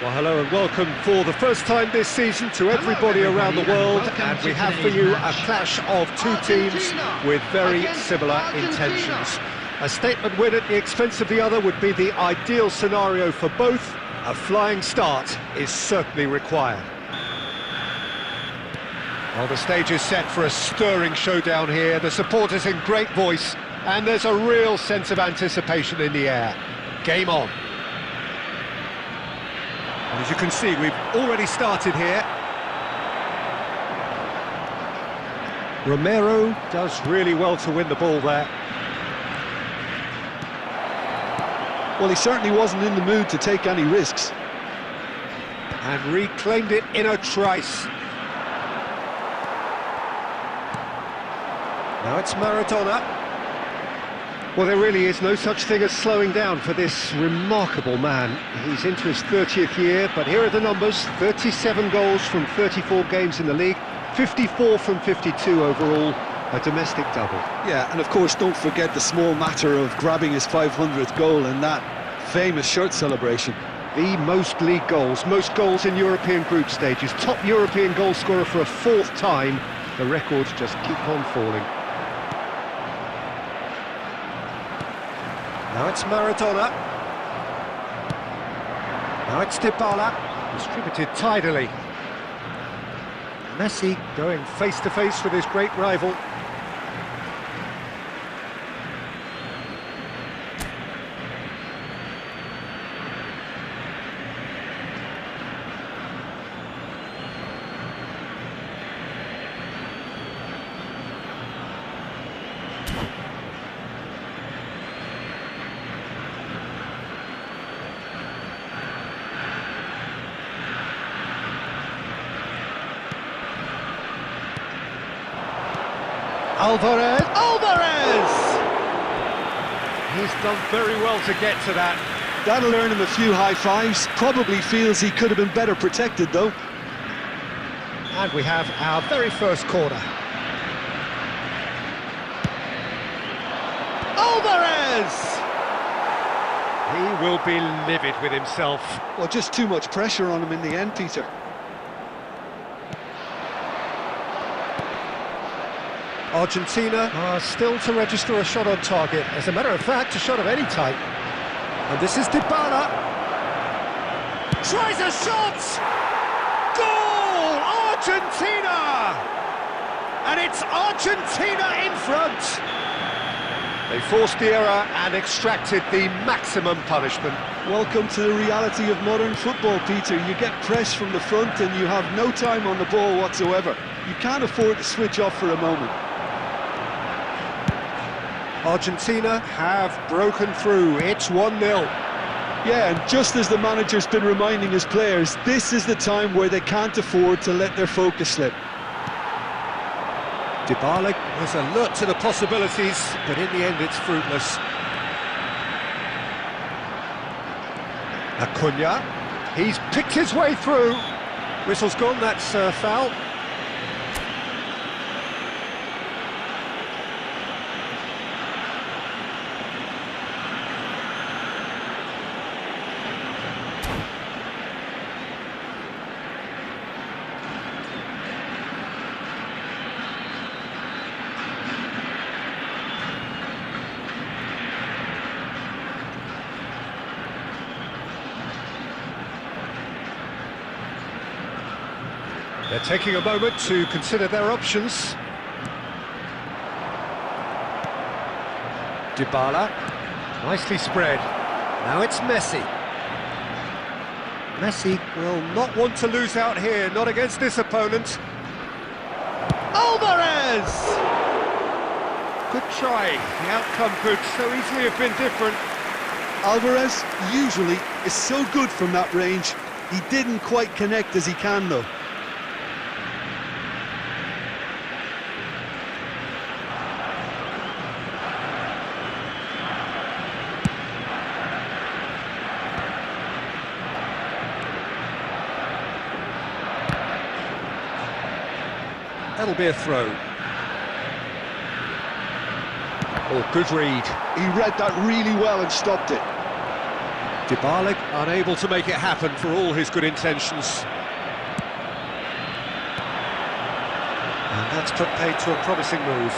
Well, hello and welcome for the first time this season to everybody around the world, and we have for you a clash of two teams with very similar intentions. A statement win at the expense of the other would be the ideal scenario for both. A flying start is certainly required. Well, the stage is set for a stirring showdown here. The supporters in great voice, and there's a real sense of anticipation in the air. Game on. And as you can see, we've already started here. Romero does really well to win the ball there. Well, he certainly wasn't in the mood to take any risks. And reclaimed it in a trice. Now it's Maradona. Well, there really is no such thing as slowing down for this remarkable man. He's into his 30th year, but here are the numbers. 37 goals from 34 games in the league, 54 from 52 overall, a domestic double. Yeah, and of course, don't forget the small matter of grabbing his 500th goal in that famous shirt celebration. The most league goals, most goals in European group stages, top European goal scorer for a fourth time. The records just keep on falling. Now it's Maradona. Now it's Dybala, distributed tidily. Messi going face-to-face with his great rival. Alvarez! He's done very well to get to that. That'll earn him a few high fives. Probably feels he could have been better protected, though. And we have our very first corner. Alvarez! He will be livid with himself. Well, just too much pressure on him in the end, Peter. Argentina are still to register a shot on target. As a matter of fact, a shot of any type. And this is Dybala. Tries a shot! Goal! Argentina! And it's Argentina in front. They forced the error and extracted the maximum punishment. Welcome to the reality of modern football, Peter. You get pressed from the front and you have no time on the ball whatsoever. You can't afford to switch off for a moment. Argentina have broken through. It's 1-0. Yeah, and just as the manager's been reminding his players, this is the time where they can't afford to let their focus slip. Dybala was alert to the possibilities, but in the end it's fruitless. Acuna, he's picked his way through. Whistle's gone, that's foul. They're taking a moment to consider their options. Dybala, nicely spread. Now it's Messi. Messi will not want to lose out here, not against this opponent. Alvarez! Good try. The outcome could so easily have been different. Alvarez usually is so good from that range. He didn't quite connect as he can, though. That'll be a throw. Oh, good read. He read that really well and stopped it. Dybala unable to make it happen for all his good intentions. And that's put paid to a promising move.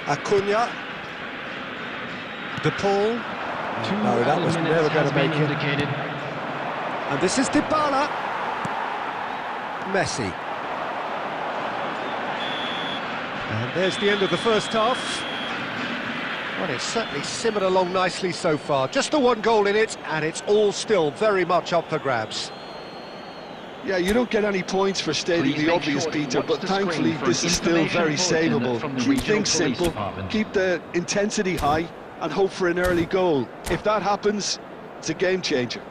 Acuna. De Paul. No, that was never going to make it. And this is Dybala. Messi. And there's the end of the first half. Well, it's certainly simmered along nicely so far. Just the one goal in it, and it's all still very much up for grabs. Yeah, you don't get any points for stating the obvious, Peter, but thankfully this is still very savable. Keep things simple, keep the intensity high, and hope for an early goal. If that happens, it's a game changer.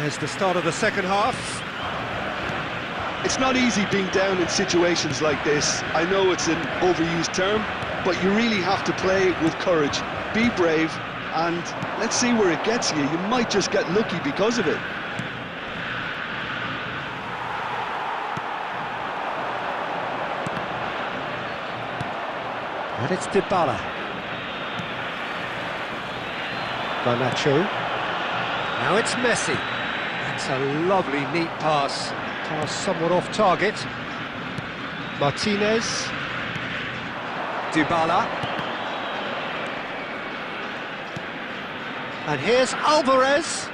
There's the start of the second half. It's not easy being down in situations like this. I know it's an overused term, but you really have to play with courage. Be brave, and let's see where it gets you. You might just get lucky because of it. And it's Dybala. Garnacho. Now it's Messi. That's a lovely, neat pass. Pass somewhat off target. Martinez. Dybala. And here's Alvarez.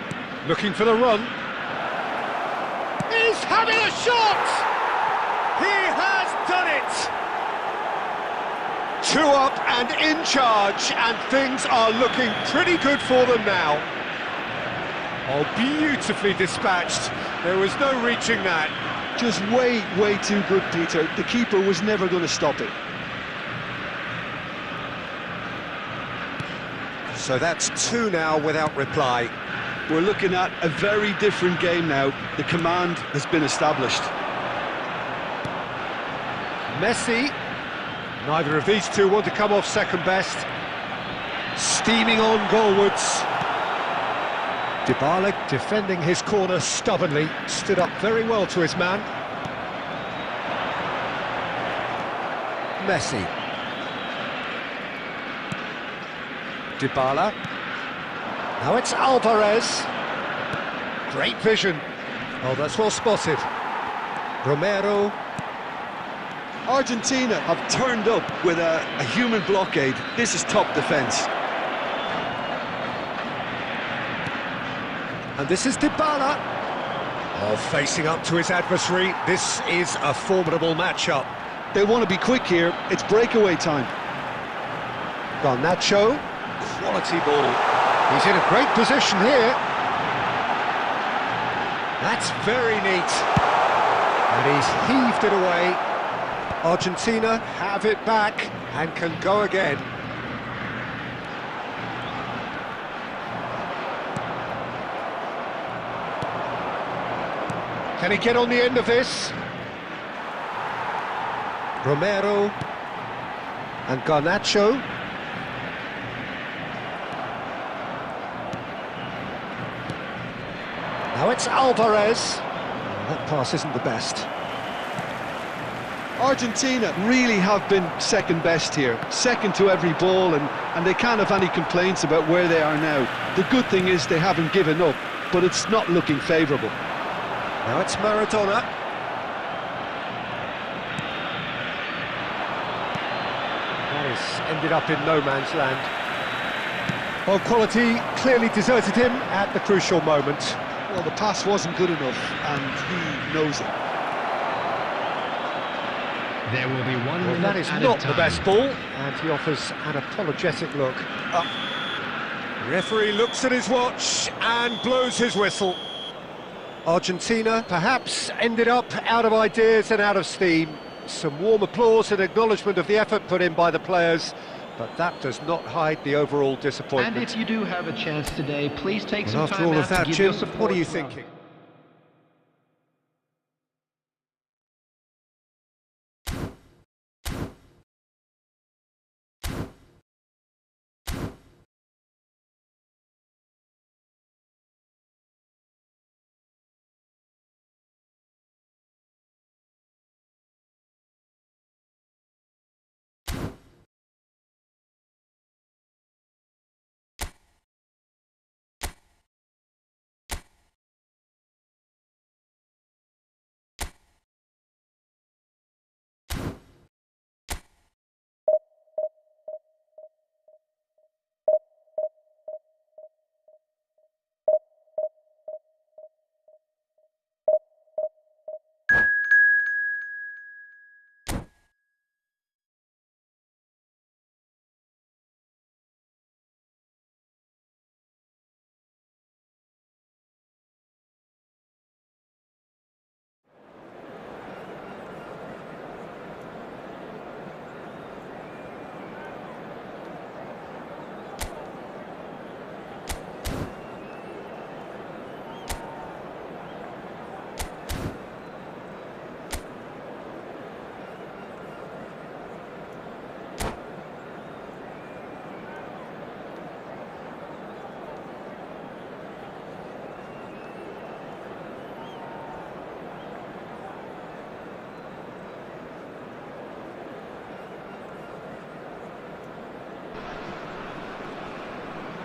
Looking for the run. He's having a shot! He has done it! 2 up and in charge, and things are looking pretty good for them now. Oh, beautifully dispatched. There was no reaching that. Just way too good, Peter. The keeper was never going to stop it. So that's 2 now without reply. We're looking at a very different game now. The command has been established. Messi. Neither of these two want to come off second best. Steaming on goalwards. Dybala defending his corner stubbornly, stood up very well to his man. Messi. Dybala. Now it's Alvarez. Great vision. Oh, that's well spotted. Romero. Argentina have turned up with a human blockade. This is top defence. And this is Dybala. Oh, facing up to his adversary. This is a formidable matchup. They want to be quick here. It's breakaway time. Garnacho. Quality ball. He's in a great position here. That's very neat. And he's heaved it away. Argentina have it back and can go again. Can he get on the end of this? Romero and Garnacho. Now it's Alvarez. That pass isn't the best. Argentina really have been second best here, second to every ball, and they can't have any complaints about where they are now. The good thing is they haven't given up, but it's not looking favourable. Now it's Maradona. That has ended up in no man's land. Well, quality clearly deserted him at the crucial moment. Well, the pass wasn't good enough, and he knows it. There will be 1 minute. That is not the best ball, and he offers an apologetic look. Referee looks at his watch and blows his whistle. Argentina perhaps ended up out of ideas and out of steam. Some warm applause and acknowledgement of the effort put in by the players, but that does not hide the overall disappointment. And if you do have a chance today, please take some after time all out of that, to give Jim, your support. what are you thinking?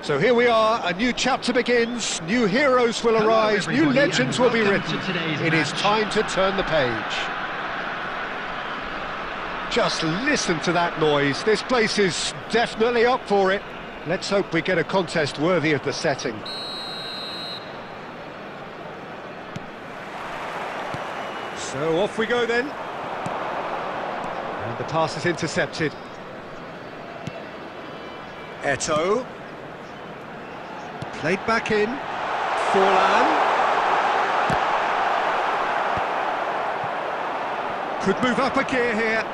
So here we are, a new chapter begins, new heroes will arise, new legends will be written. It is time to turn the page. Just listen to that noise, this place is definitely up for it. Let's hope we get a contest worthy of the setting. So off we go then. And the pass is intercepted. Eto'o. Played back in. Forlan. Could move up a gear here.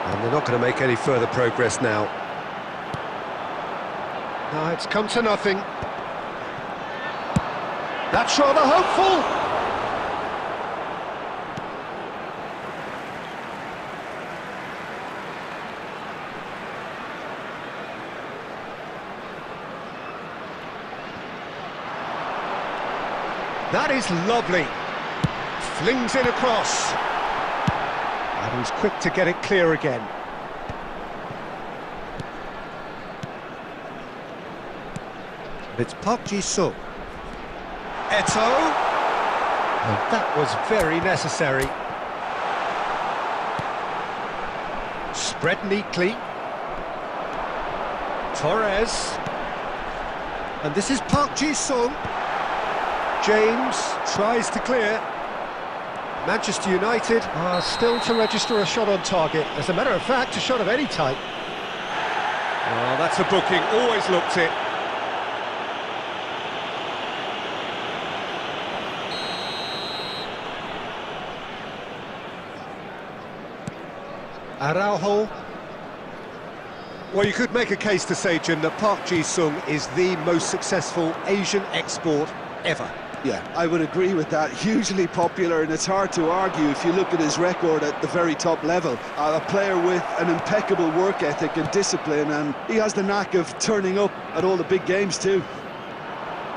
And they're not going to make any further progress now. No, it's come to nothing. That's rather hopeful. That is lovely. Flings it across. And he's quick to get it clear again. It's PUBG Mobile. Eto'o. And that was very necessary. Spread neatly. Torres. And this is PUBG Mobile. James tries to clear. Manchester United are still to register a shot on target. As a matter of fact, a shot of any type. Well, that's a booking, always looked it. Araujo. Well, you could make a case to say, Jim, that Park Ji-sung is the most successful Asian export ever. Yeah, I would agree with that. Hugely popular, and it's hard to argue if you look at his record at the very top level. A player with an impeccable work ethic and discipline, and he has the knack of turning up at all the big games too.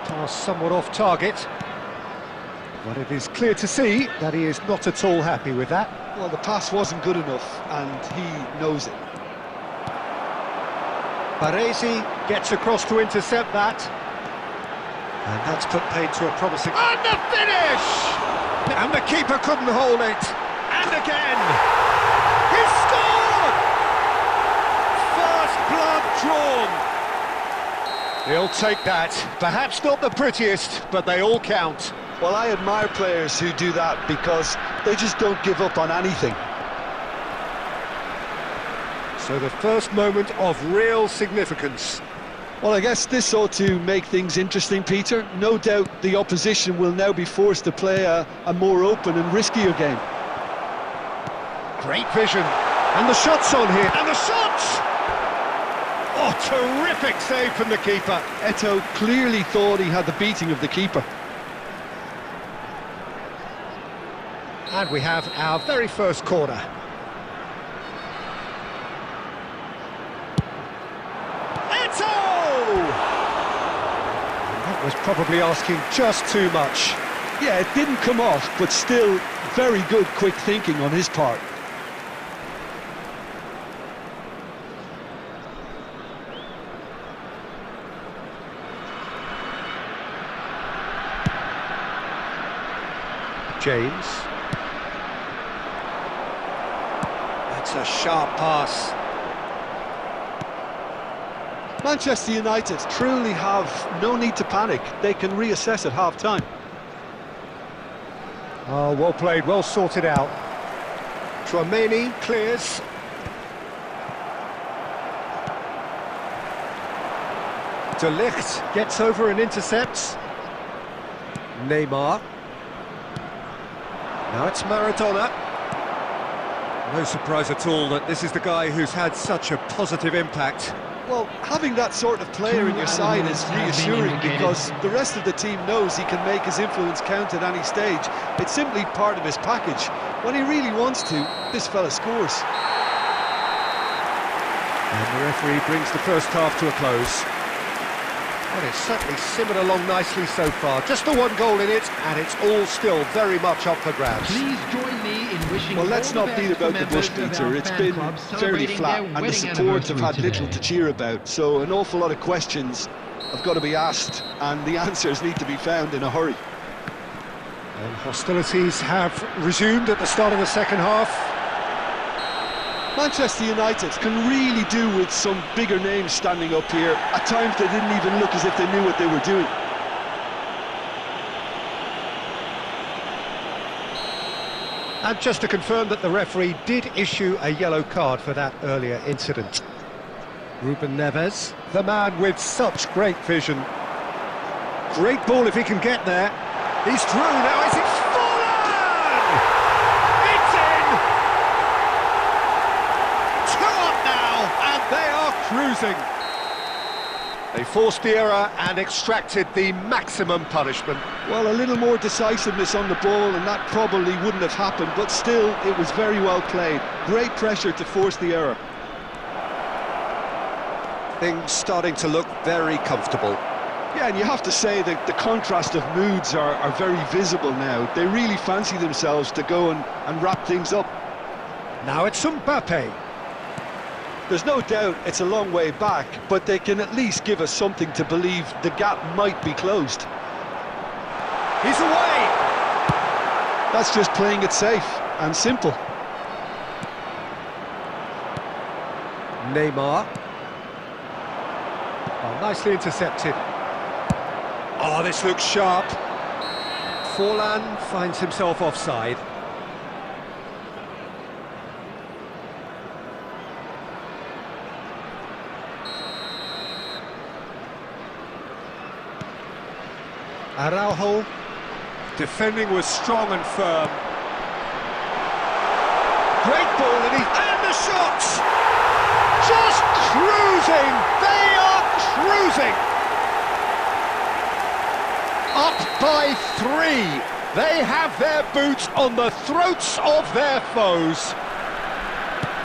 Pass somewhat off target, but it is clear to see that he is not at all happy with that. Well, the pass wasn't good enough, and he knows it. Baresi gets across to intercept that. And that's put paid to a promising... And the finish! And the keeper couldn't hold it. And again! He scored! First blood drawn. He'll take that. Perhaps not the prettiest, but they all count. Well, I admire players who do that because they just don't give up on anything. So the first moment of real significance. Well, I guess this ought to make things interesting, Peter. No doubt the opposition will now be forced to play a more open and riskier game. Great vision. And the shot's on here. And the shots! Oh, terrific save from the keeper. Eto'o clearly thought he had the beating of the keeper. And we have our very first corner. That was probably asking just too much. Yeah, it didn't come off, but still very good quick thinking on his part. James. That's a sharp pass. Manchester United truly have no need to panic. They can reassess at half-time. Oh, well played, well sorted out. Tchouaméni clears. De Ligt gets over and intercepts. Neymar. Now it's Maradona. No surprise at all that this is the guy who's had such a positive impact. Well, having that sort of player in your side is reassuring because the rest of the team knows he can make his influence count at any stage. It's simply part of his package. When he really wants to, this fella scores. And the referee brings the first half to a close. Well, it's certainly simmered along nicely so far. Just the one goal in it, and it's all still very much up for grabs. Please join me in wishing Well, let's all not the beat best about to the bush, members of Peter. our It's fan been club fairly celebrating flat, their and the wedding support have had anniversary little to today. cheer about. So an awful lot of questions have got to be asked, and the answers need to be found in a hurry. And hostilities have resumed at the start of the second half. Manchester United can really do with some bigger names standing up here. At times they didn't even look as if they knew what they were doing. And just to confirm that the referee did issue a yellow card for that earlier incident. Ruben Neves, the man with such great vision. Great ball if he can get there. He's through, now is it fallen? It's in! 2 up now, and they are cruising. They forced the error and extracted the maximum punishment. Well, a little more decisiveness on the ball and that probably wouldn't have happened, but still, it was very well played. Great pressure to force the error. Things starting to look very comfortable. Yeah, and you have to say that the contrast of moods are very visible now. They really fancy themselves to go and wrap things up. Now it's Mbappe. There's no doubt it's a long way back, but they can at least give us something to believe the gap might be closed. He's away! That's just playing it safe and simple. Neymar. Oh, nicely intercepted. Oh, this looks sharp. Forlan finds himself offside. Araujo. Defending was strong and firm. Great ball, and the shots! Just cruising! They are cruising! Up by 3. They have their boots on the throats of their foes.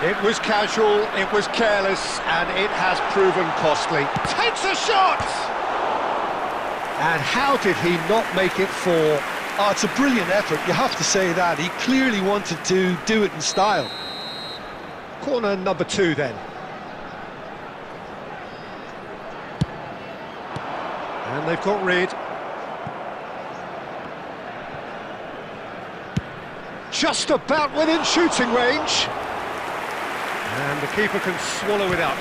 It was casual, it was careless, and it has proven costly. Takes a shot! And how did he not make it 4? Oh, it's a brilliant effort, you have to say that. He clearly wanted to do it in style. Corner number 2 then. And they've got rid. Just about within shooting range. And the keeper can swallow it up.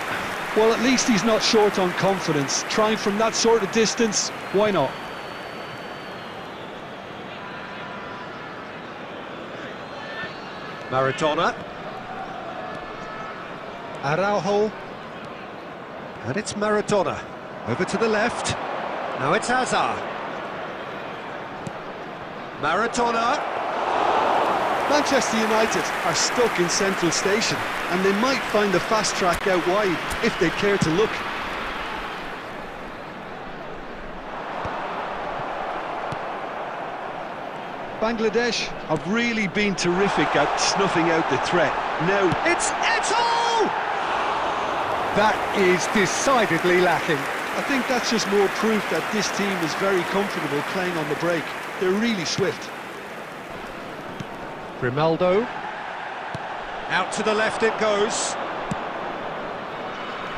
Well, at least he's not short on confidence. Trying from that sort of distance, why not? Maradona. Araujo. And it's Maradona. Over to the left. Now it's Hazard. Maradona. Manchester United are stuck in Central Station, and they might find the fast track out wide if they care to look. Bangladesh have really been terrific at snuffing out the threat. Now, It's Eto'o! That is decidedly lacking. I think that's just more proof that this team is very comfortable playing on the break. They're really swift. Grimaldo. Out to the left it goes.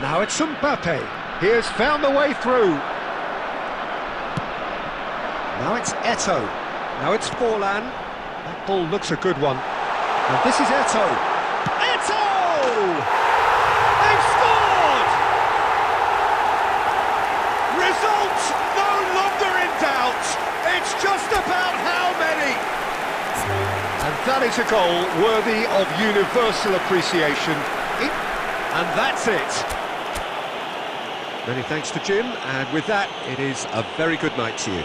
Now it's Mbappe. He has found the way through. Now it's Eto'o. Now it's Forlan. That ball looks a good one. And this is Eto'o. Eto'o! They've scored! Result no longer in doubt. It's just about how many. And that is a goal worthy of universal appreciation. And that's it. Many thanks to Jim, and with that, it is a very good night to you.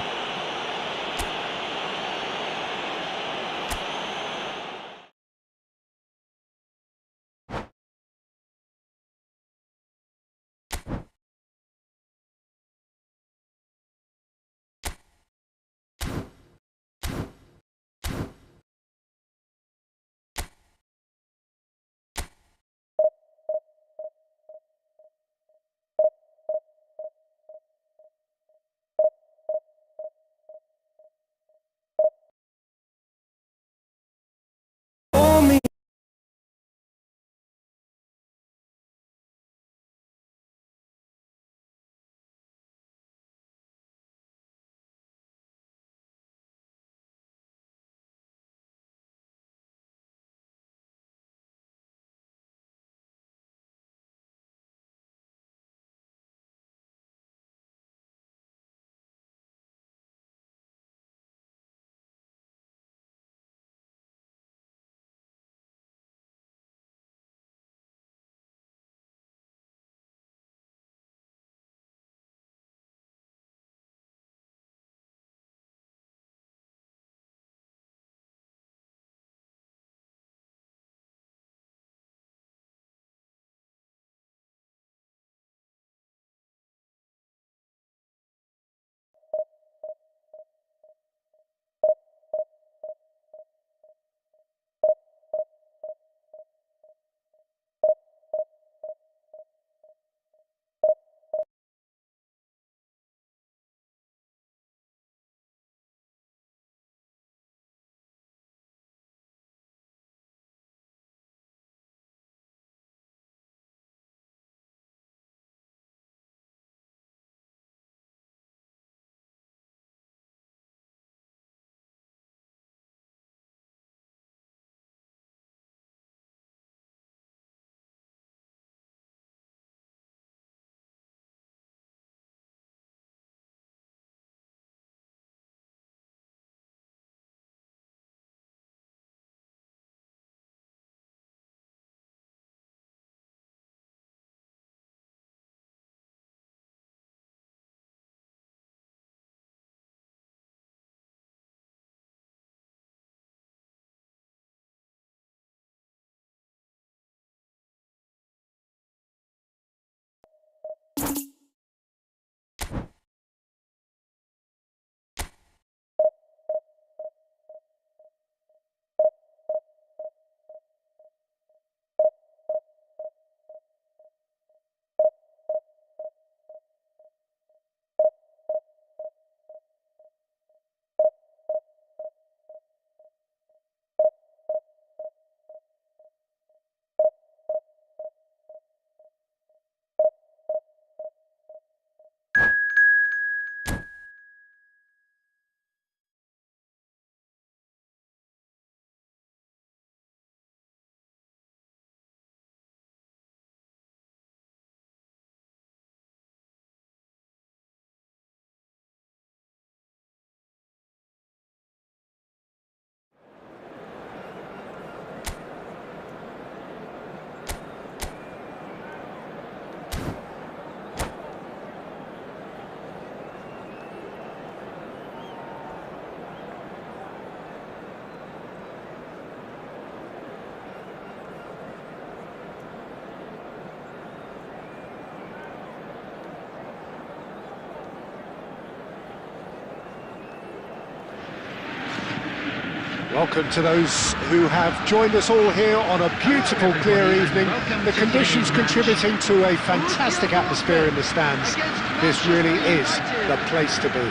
Welcome to those who have joined us all here on a beautiful, clear evening. The conditions contributing to a fantastic atmosphere in the stands. This really is the place to be.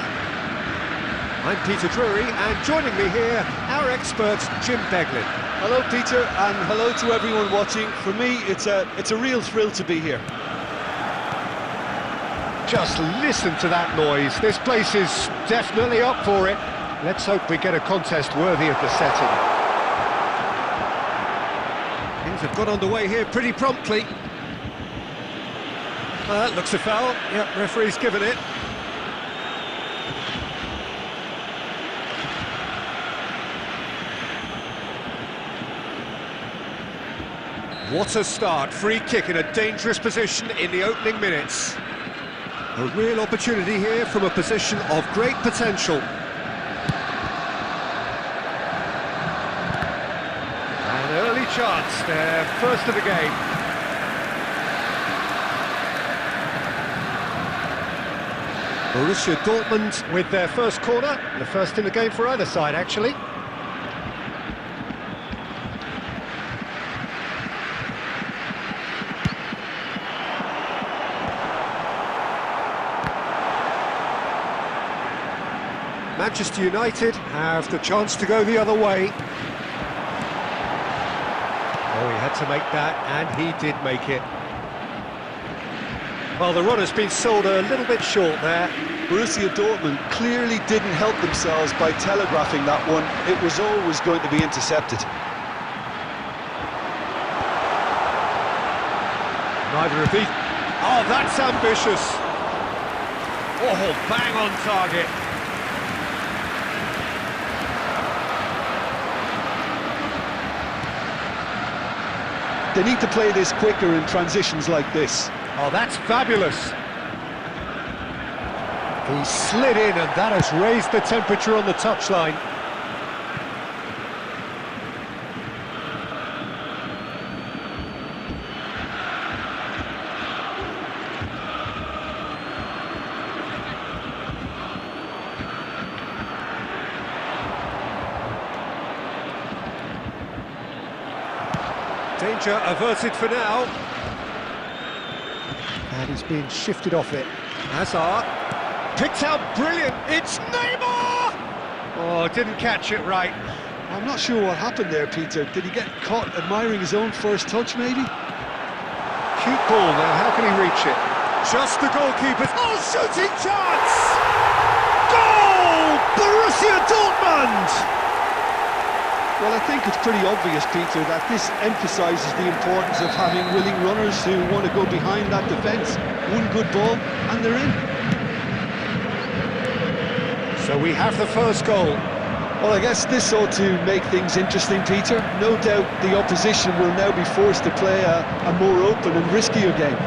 I'm Peter Drury, and joining me here, our expert, Jim Beglin. Hello, Peter, and hello to everyone watching. For me, it's a real thrill to be here. Just listen to that noise. This place is definitely up for it. Let's hope we get a contest worthy of the setting. Things have got underway here pretty promptly. That looks a foul. Yep, referee's given it. What a start. Free kick in a dangerous position in the opening minutes. A real opportunity here from a position of great potential. An early chance, their first of the game. Borussia Dortmund with their first corner, the first in the game for either side actually. Manchester United have the chance to go the other way. Oh, he had to make that, and he did make it. Well, the run has been sold a little bit short there. Borussia Dortmund clearly didn't help themselves by telegraphing that one. It was always going to be intercepted. Neither of these... Oh, that's ambitious! Oh, bang on target. They need to play this quicker in transitions like this. Oh, that's fabulous. He slid in, and that has raised the temperature on the touchline. Danger averted for now. And he's being shifted off it. Hazard picked out brilliant. It's Neymar! Oh, didn't catch it right. I'm not sure what happened there, Peter. Did he get caught admiring his own first touch, maybe? Cute ball now. How can he reach it? Just the goalkeeper. Oh, shooting chance! Goal! Borussia Dortmund! Well, I think it's pretty obvious, Peter, that this emphasises the importance of having willing runners who want to go behind that defence. One good ball, and they're in. So we have the first goal. Well, I guess this ought to make things interesting, Peter. No doubt the opposition will now be forced to play a more open and riskier game.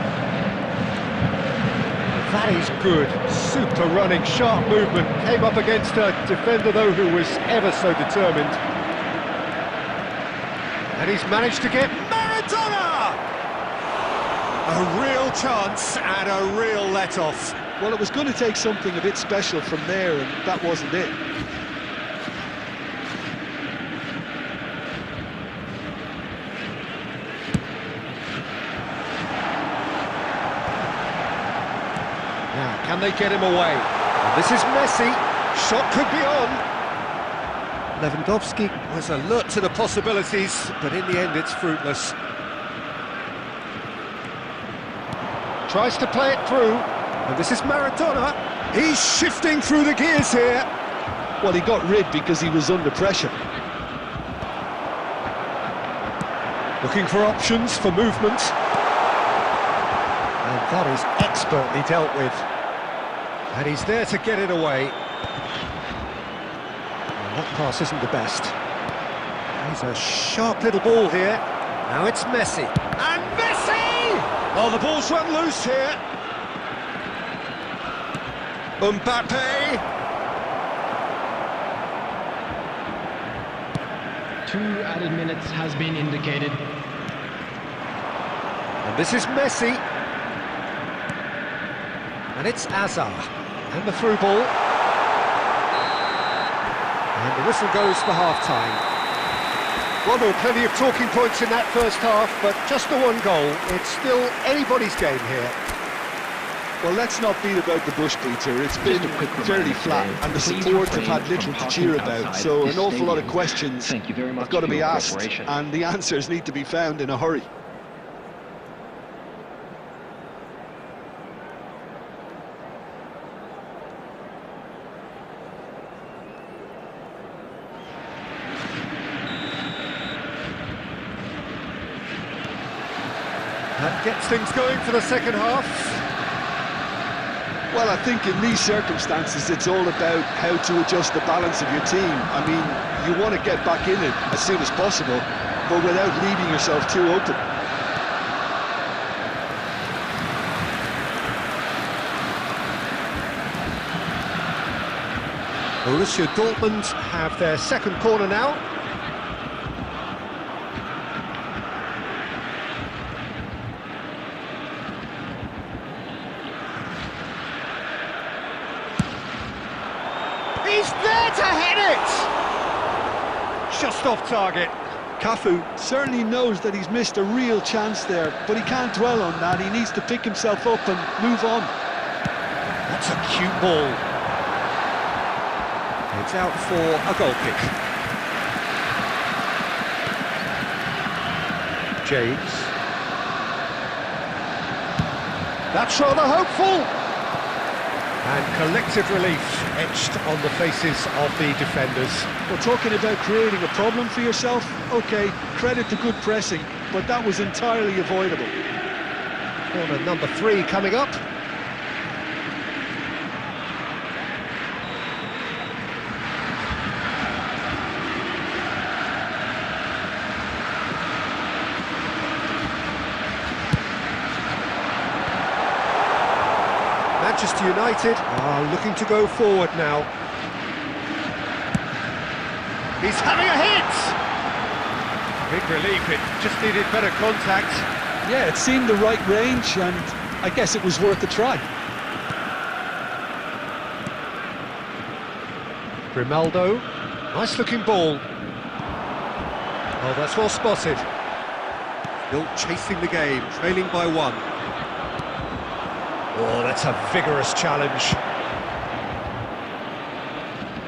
That is good. Super running, sharp movement. Came up against a defender, though, who was ever so determined. And he's managed to get Maradona! A real chance and a real let-off. Well, it was going to take something a bit special from there, and that wasn't it. Now, can they get him away? And this is Messi. Shot could be on. Lewandowski was alert to the possibilities, but in the end it's fruitless. Tries to play it through, and this is Maradona. He's shifting through the gears here. Well, he got rid because he was under pressure. Looking for options for movement. And that is expertly dealt with. And he's there to get it away. That pass isn't the best. He's a sharp little ball here. Now it's Messi. And Messi! Oh, the ball's run loose here. Mbappe. 2 added minutes has been indicated. And this is Messi. And it's Hazard. And the through ball. And The whistle goes for half-time. Well, there were plenty of talking points in that first half, but just the one goal. It's still anybody's game here. Well, let's not beat about the bush, Peter. It's been fairly flat, and the support have had little to cheer about, so an awful lot of questions have got to be asked, and the answers need to be found in a hurry. That gets things going for the second half. Well, I think in these circumstances, it's all about how to adjust the balance of your team. I mean, you want to get back in it as soon as possible, but without leaving yourself too open. Borussia Dortmund have their second corner now. He's there to hit it! Just off target. Cafu certainly knows that he's missed a real chance there, but he can't dwell on that. He needs to pick himself up and move on. That's a cute ball. It's out for a goal kick. James. That's rather hopeful. And collective relief etched on the faces of the defenders. We're talking about creating a problem for yourself. OK, credit to good pressing, but that was entirely avoidable. Corner number 3 coming up. Manchester United are looking to go forward now. He's having a hit! Big relief, it just needed better contact. Yeah, it seemed the right range, and I guess it was worth a try. Grimaldo, nice looking ball. Oh, that's well spotted. Still chasing the game, trailing by 1. Oh, that's a vigorous challenge.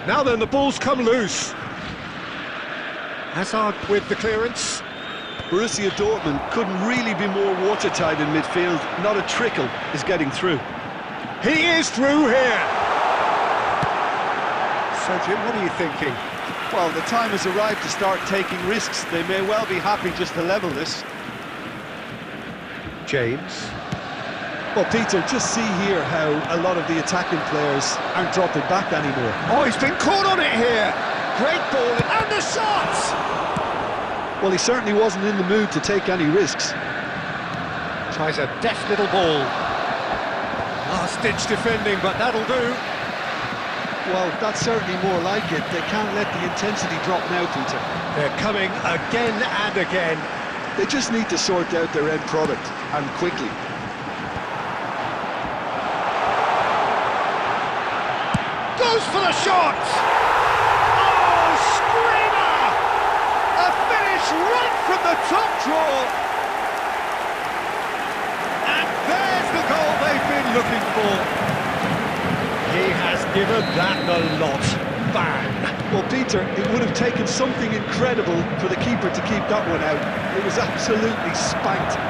Now then, the ball's come loose. Hazard with the clearance. Borussia Dortmund couldn't really be more watertight in midfield. Not a trickle is getting through. He is through here. So, Jim, what are you thinking? Well, the time has arrived to start taking risks. They may well be happy just to level this. James. Well, Peter, just see here how a lot of the attacking players aren't dropping back anymore. Oh, he's been caught on it here. Great ball, and the shot! Well, he certainly wasn't in the mood to take any risks. Tries a deft little ball. Last-ditch defending, but that'll do. Well, that's certainly more like it. They can't let the intensity drop now, Peter. They're coming again and again. They just need to sort out their end product, and quickly. Goes for the shot! Oh, screamer! A finish right from the top draw! And there's the goal they've been looking for. He has given that the lot. Bang! Well, Peter, it would have taken something incredible for the keeper to keep that one out. It was absolutely spanked.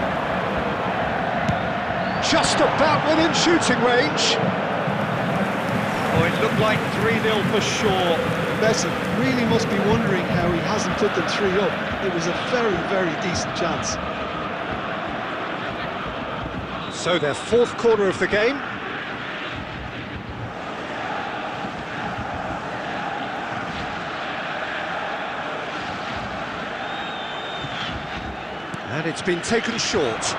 Just about within shooting range. Oh, it looked like 3-0 for sure. Messi really must be wondering how he hasn't put them 3 up. It was a very, very decent chance. So their 4th corner of the game. And it's been taken short.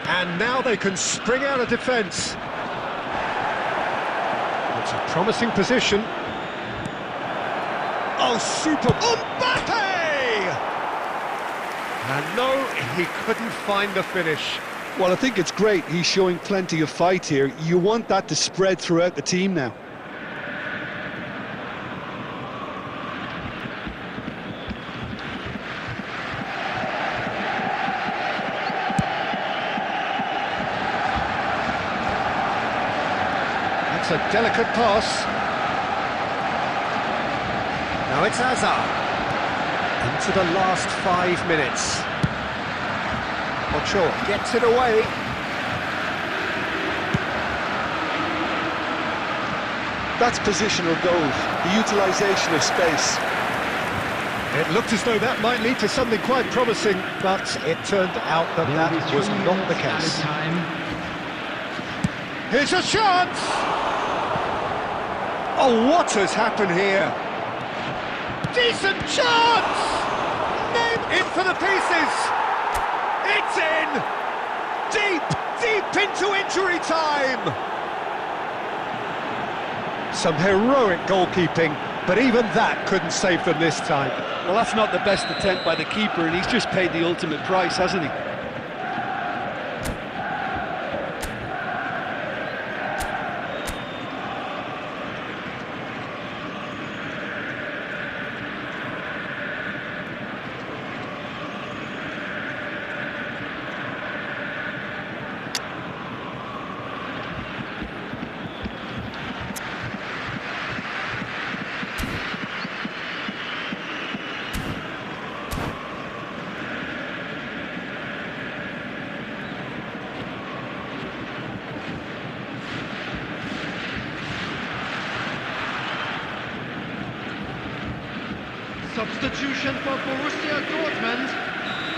And now they can spring out of defence. It's a promising position. Oh, super! Mbappe! And no, he couldn't find the finish. Well, I think it's great. He's showing plenty of fight here. You want that to spread throughout the team now. That's a delicate pass. Now it's Hazard. Into the last 5 minutes. Ochoa gets it away. That's positional goals, the utilisation of space. It looked as though that might lead to something quite promising, but it turned out that that was not the case. Here's a chance! Oh, what has happened here? Decent chance! In for the pieces! It's in! Deep into injury time! Some heroic goalkeeping, but even that couldn't save them this time. Well, that's not the best attempt by the keeper, and he's just paid the ultimate price, hasn't he? Substitution for Borussia Dortmund,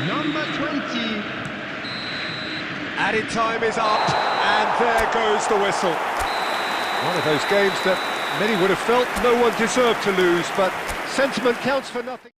number 20. Added time is up, and there goes the whistle. One of those games that many would have felt no one deserved to lose, but sentiment counts for nothing.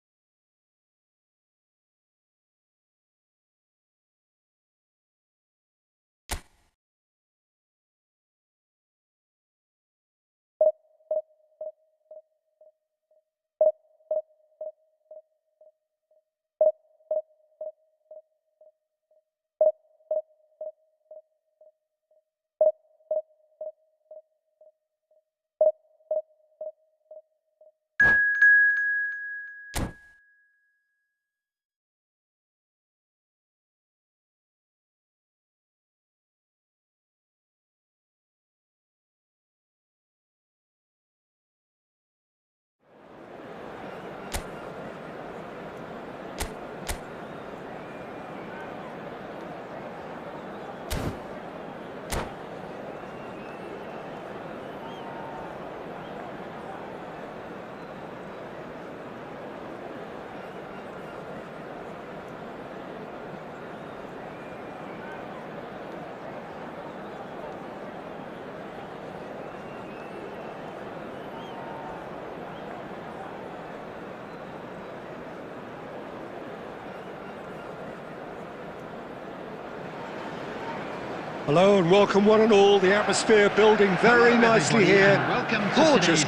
Hello and welcome one and all. The atmosphere building very nicely here.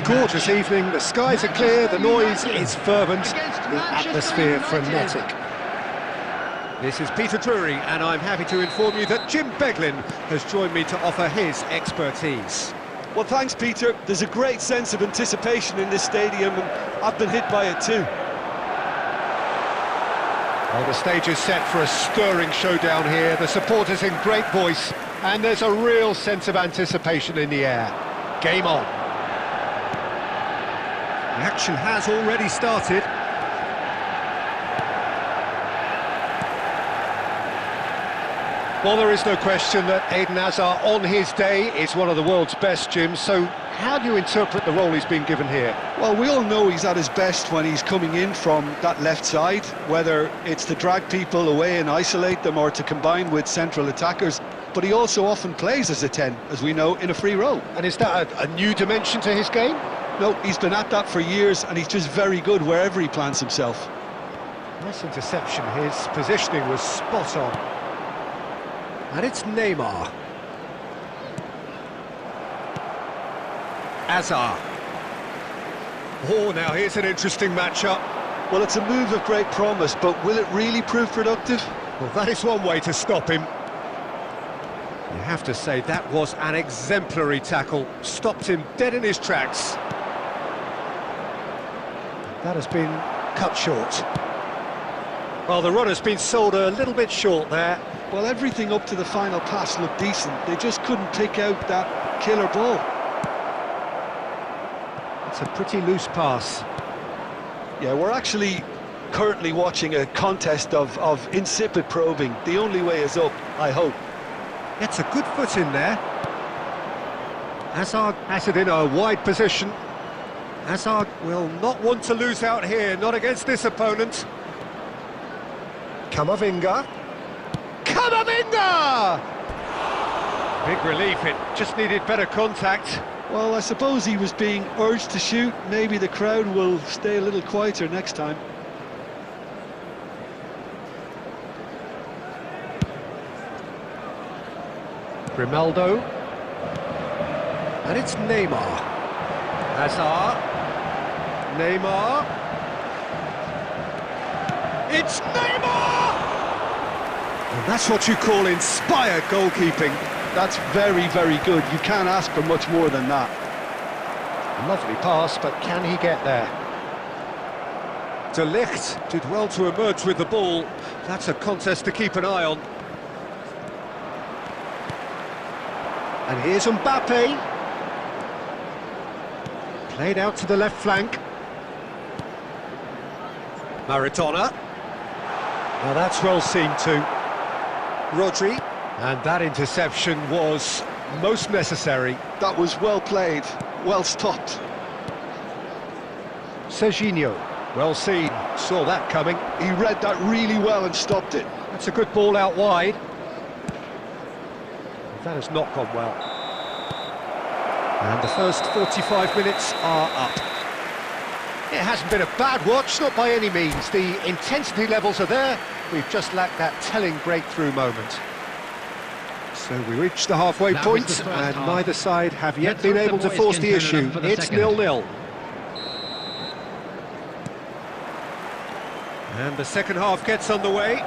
Gorgeous evening. The skies are clear, the noise is fervent, the atmosphere frenetic. This is Peter Drury and I'm happy to inform you that Jim Beglin has joined me to offer his expertise. Well, thanks, Peter. There's a great sense of anticipation in this stadium, and I've been hit by it too. Well, the stage is set for a stirring showdown here. The supporters in great voice, and there's a real sense of anticipation in the air. Game on. The action has already started. Well, there is no question that Eden Hazard, on his day, is one of the world's best, Jim. So how do you interpret the role he's been given here? Well, we all know he's at his best when he's coming in from that left side, whether it's to drag people away and isolate them or to combine with central attackers. But he also often plays as a 10, as we know, in a free role. And is that a new dimension to his game? No, he's been at that for years, and he's just very good wherever he plants himself. Nice interception. His positioning was spot on. And it's Neymar. Hazard. Oh, now here's an interesting matchup. Well, it's a move of great promise, but will it really prove productive? Well, that is one way to stop him. You have to say that was an exemplary tackle, stopped him dead in his tracks. That has been cut short. Well, the run has been sold a little bit short there. Well, everything up to the final pass looked decent. They just couldn't pick out that killer ball. It's a pretty loose pass. Yeah, we're actually currently watching a contest of insipid probing. The only way is up, I hope. Gets a good foot in there. Hazard has it in a wide position. Hazard will not want to lose out here, not against this opponent. Camavinga. Camavinga! Big relief, it just needed better contact. Well, I suppose he was being urged to shoot. Maybe the crowd will stay a little quieter next time. Grimaldo. And it's Neymar. Hazard. Neymar. It's Neymar! And that's what you call inspired goalkeeping. That's very, very good. You can't ask for much more than that. Lovely pass, but can he get there? De Ligt did well to emerge with the ball. That's a contest to keep an eye on. And here's Mbappe. Played out to the left flank. Maradona. Now that's well seen too. Rodri. And that interception was most necessary. That was well played, well stopped. Serginho, well seen, saw that coming. He read that really well and stopped it. That's a good ball out wide. That has not gone well. And the first 45 minutes are up. It hasn't been a bad watch, not by any means. The intensity levels are there. We've just lacked that telling breakthrough moment. So we reach the halfway point, and neither side have yet been able to force the issue. It's 0-0. And the second half gets underway.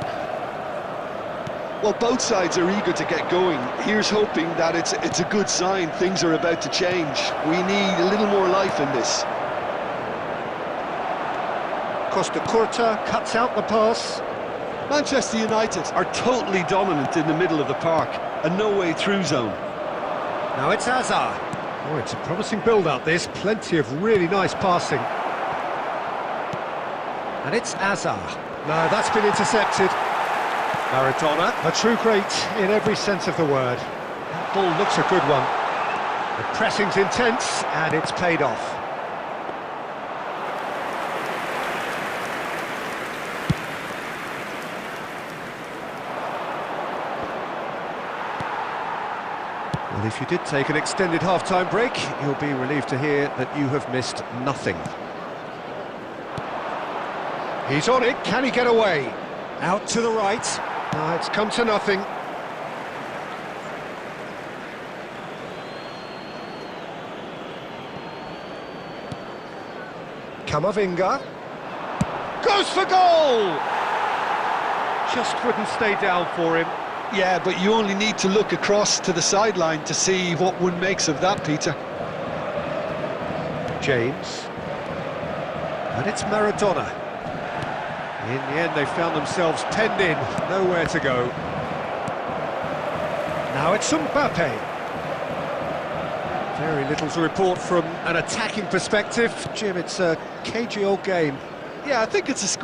Well, both sides are eager to get going. Here's hoping that it's a good sign. Things are about to change. We need a little more life in this. Costa Curta cuts out the pass. Manchester United are totally dominant in the middle of the park. A no-way-through zone. Now it's Hazard. Oh, it's a promising build-up, this. Plenty of really nice passing. And it's Hazard. No, that's been intercepted. Maradona, a true great in every sense of the word. That ball looks a good one. The pressing's intense, and it's paid off. Well, if you did take an extended half-time break, you'll be relieved to hear that you have missed nothing. He's on it, can he get away? Out to the right. It's come to nothing. Camavinga. Goes for goal! Just wouldn't stay down for him. Yeah, but you only need to look across to the sideline to see what one makes of that, Peter. James. And it's Maradona. In the end, they found themselves penned in, nowhere to go. Now it's Mbappe. Very little to report from an attacking perspective. Jim, it's a cagey old game. Yeah, I think it's a